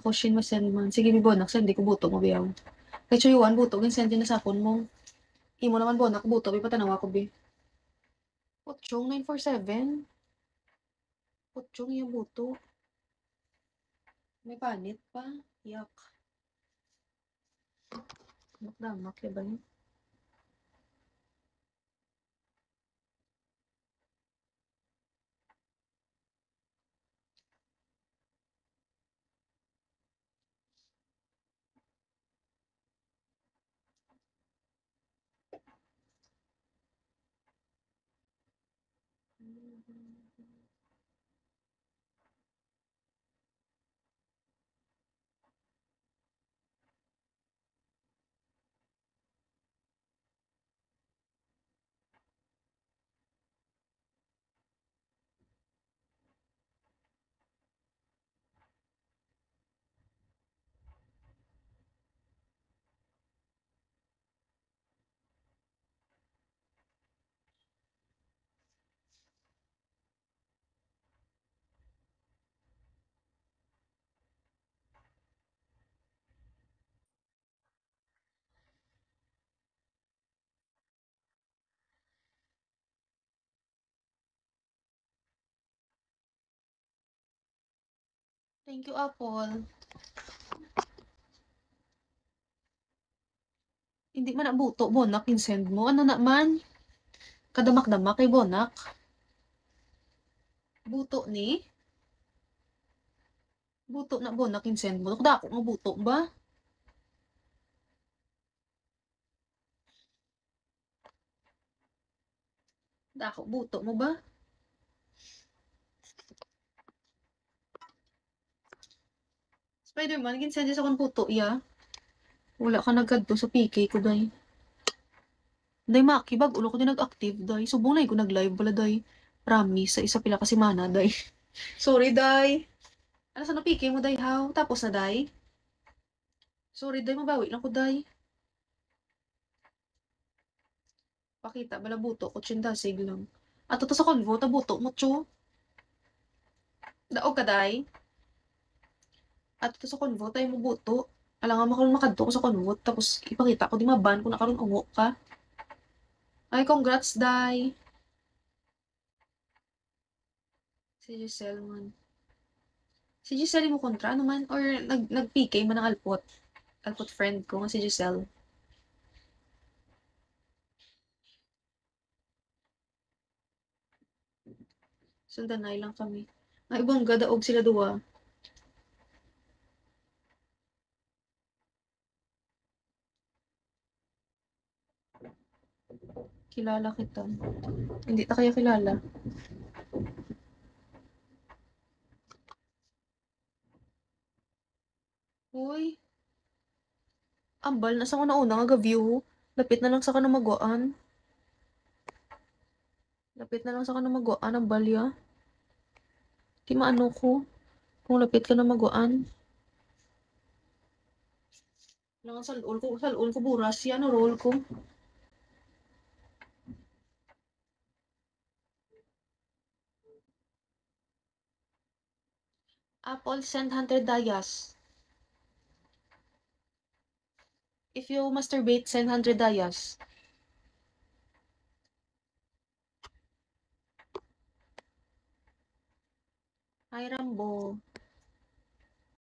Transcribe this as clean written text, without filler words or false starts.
Ako shin masend man. Sige, mi bonak, send ko buto mo biyaw. Kay chuyuan buto, gin send na sa akon mo. Imo naman bonak, buto, bi patanawa ko bi. Pochong 947. Pochong yung buto. May panit pa. Yak. Damak ya ba yun? Thank you, Apple. Hindi man na buto, bonak, send mo. Ano naman? Kadamak-damak kay bonak. Buto ni? Buto na bonak, send mo. Dako nga buto ba? Dako, buto mo ba? Spider-Man, send sa akong buto, ya. Wala ka nagkadto sa PK ko, day. Day, makibag, ulo ko din nag-active, day. Subong na ko nag-live pala, day. Promise, sa isa pila kasi mana, day. Sorry, day. Ano sa no PK mo, day, how? Tapos na, day. Sorry, day, mabawi lang ko, day. Pakita, bala buto, kutsindasig lang. Ato to sa convo, ta buto mo, cho. Daog ka, day. Ato to sa convo, tayo mo buto. Alam nga makaroon makadto ko sa convo, tapos ipakita ko, di maban ko nakaroon ungo ka. Ay, congrats, day. Si Giselle man. Si Giselle mo kontra, ano man? Or nag-PK man ng Alpot? Alpot friend ko nga si Giselle. Sundanay lang kami. Ay, bongga, daog sila duwa. Kilala kita. Hindi ta kaya kilala. Uy, ambal na sa ko na una nga view. Lapit na lang sa kanamagwaan. Lapit na lang sa kanamagwaan ang balya. Di maano ko. Kung lapit ka na magwaan. Langan sa lul ko buras yan, roll ko. Apple send 100 dayas. If you masturbate, send 100 dayas. Hi, Rambo.